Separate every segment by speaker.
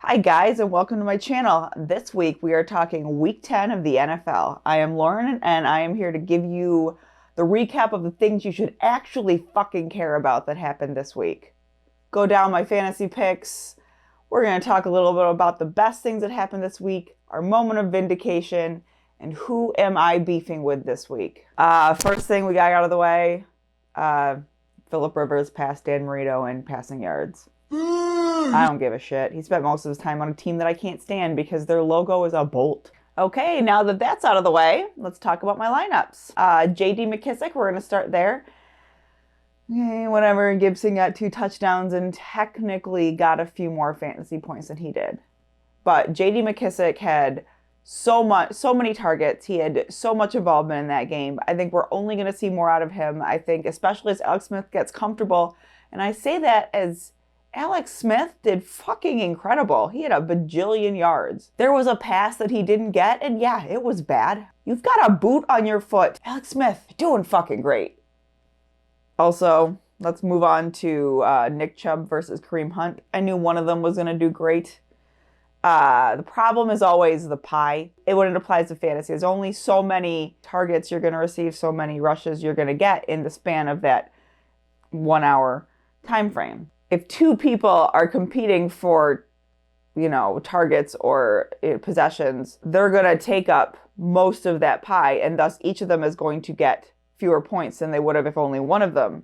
Speaker 1: Hi guys, and welcome to my channel. This week we are talking week 10 of the NFL. I am Lauren and I am here to give you the recap of the things you should actually fucking care about that happened this week. Go down my fantasy picks. We're going to talk a little bit about the best things that happened this week, our moment of vindication, and who am I beefing with this week. First thing we got out of the way, Phillip Rivers passed Dan Marino in passing yards. I don't give a shit. He spent most of his time on a team that I can't stand because their logo is a bolt. Okay, now that that's out of the way, let's talk about my lineups. J.D. McKissick, we're going to start there. Okay, whatever, Gibson got 2 touchdowns and technically got a few more fantasy points than he did. But J.D. McKissick had so many targets. He had so much involvement in that game. I think we're only going to see more out of him. I think especially as Alex Smith gets comfortable. And I say that as Alex Smith did fucking incredible. He had a bajillion yards. There was a pass that he didn't get, and yeah, it was bad. You've got a boot on your foot. Alex Smith, doing fucking great. Also, let's move on to Nick Chubb versus Kareem Hunt. I knew one of them was going to do great. The problem is always the pie. When it applies to fantasy, there's only so many targets you're going to receive, so many rushes you're going to get in the span of that 1 hour time frame. If 2 people are competing for, targets or possessions, they're going to take up most of that pie, and thus each of them is going to get fewer points than they would have if only one of them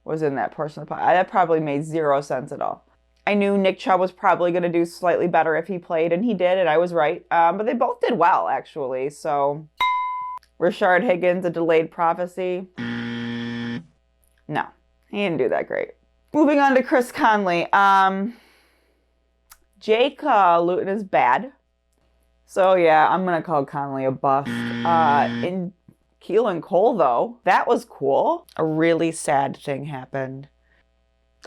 Speaker 1: was in that portion of the pie. That probably made 0 sense at all. I knew Nick Chubb was probably going to do slightly better if he played, and he did, and I was right. But they both did well, actually. So, Rashard Higgins, a delayed prophecy? No, he didn't do that great. Moving on to Chris Conley. Jake Luton is bad. So, yeah, I'm going to call Conley a bust. In Keelan Cole, though, that was cool. A really sad thing happened.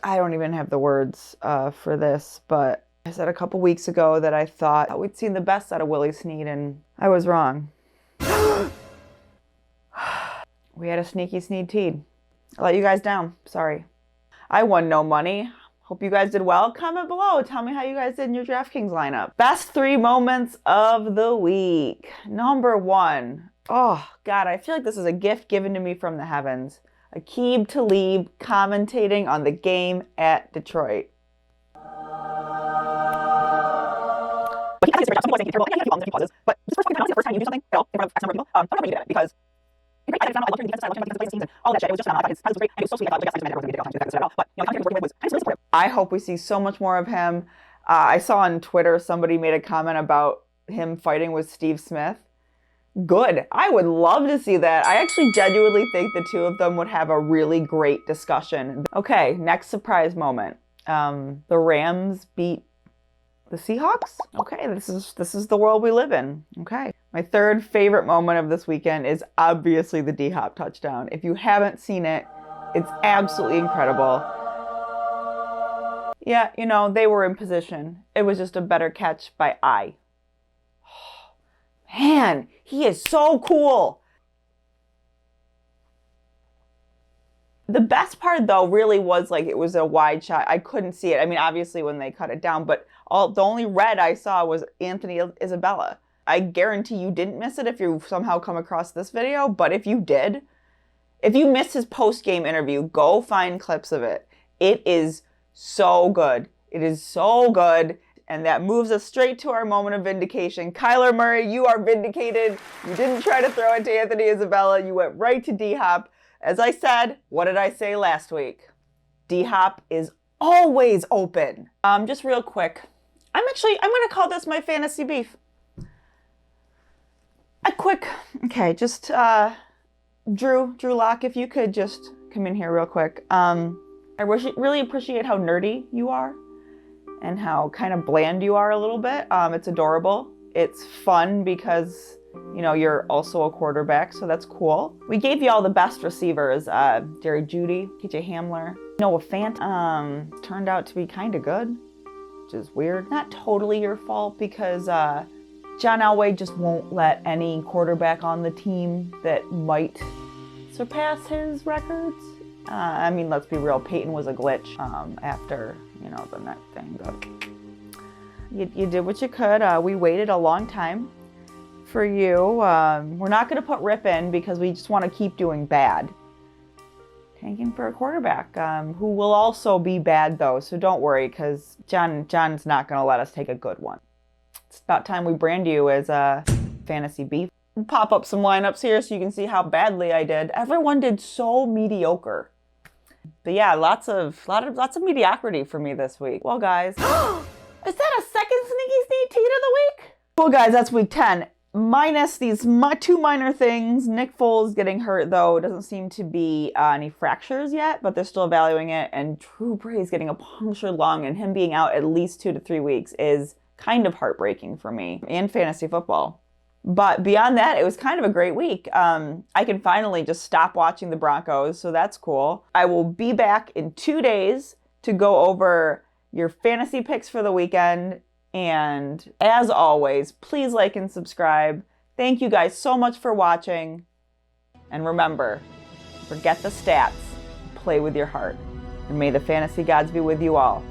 Speaker 1: I don't even have the words for this, but I said a couple weeks ago that I thought we'd seen the best out of Willie Snead, and I was wrong. We had a sneaky Snead teed. I let you guys down. Sorry. I won no money. Hope you guys did well. Comment below. Tell me how you guys did in your DraftKings lineup. Best 3 moments of the week. Number 1. Oh, God, I feel like this is a gift given to me from the heavens. Aqib Talib commentating on the game at Detroit. But this first fucking time the first time you do something at all in front of X number of people, I'm not going to do that because I love hearing the defensive side, I love hearing the defensive teams and all that shit. It was just phenomenal. I thought his presence was great. And he was so sweet. I thought like, man, everyone's going to get all time to that but, the commentator working with was really supportive. I hope we see so much more of him. I saw on Twitter somebody made a comment about him fighting with Steve Smith. Good. I would love to see that. I actually genuinely think the 2 of them would have a really great discussion. Okay, next surprise moment. The Rams beat the Seahawks? Okay, this is the world we live in. Okay. My 3rd favorite moment of this weekend is obviously the D-Hop touchdown. If you haven't seen it, it's absolutely incredible. Yeah, they were in position. It was just a better catch by eye. Man, he is so cool. The best part, though, really was it was a wide shot. I couldn't see it. I mean, obviously when they cut it down, but the only red I saw was Anthony Isabella. I guarantee you didn't miss it if you somehow come across this video, but if you did, if you missed his post-game interview, go find clips of it. It is so good. It is so good. And that moves us straight to our moment of vindication. Kyler Murray, you are vindicated. You didn't try to throw it to Anthony Isabella. You went right to D-Hop. As I said, what did I say last week? D-Hop is always open. Just real quick. I'm going to call this my fantasy beef. Drew Lock, if you could just come in here real quick. I really appreciate how nerdy you are and how kind of bland you are a little bit. It's adorable. It's fun because, you're also a quarterback, so that's cool. We gave you all the best receivers. Jerry Jeudy, KJ Hamler, Noah Fant, turned out to be kind of good, which is weird. Not totally your fault because John Elway just won't let any quarterback on the team that might surpass his records. I mean, let's be real, Peyton was a glitch after, the net thing. But You did what you could. We waited a long time for you. We're not going to put Rip in because we just want to keep doing bad. Tanking for a quarterback who will also be bad, though, so don't worry, because John's not going to let us take a good one. It's about time we brand you as a fantasy beef. We'll pop up some lineups here so you can see how badly I did. Everyone did so mediocre. But yeah, lots of mediocrity for me this week. Well, guys, is that a second sneaky sneak teat of the week? Well, guys, that's week 10. Minus these two minor things. Nick Foles getting hurt, though. Doesn't seem to be any fractures yet, but they're still evaluating it. And Drew Brees getting a punctured lung and him being out at least 2 to 3 weeks is kind of heartbreaking for me in fantasy football. But beyond that, it was kind of a great week. I can finally just stop watching the Broncos, so that's cool. I will be back in 2 days to go over your fantasy picks for the weekend. And as always, please like and subscribe. Thank you guys so much for watching. And remember, forget the stats, play with your heart. And may the fantasy gods be with you all.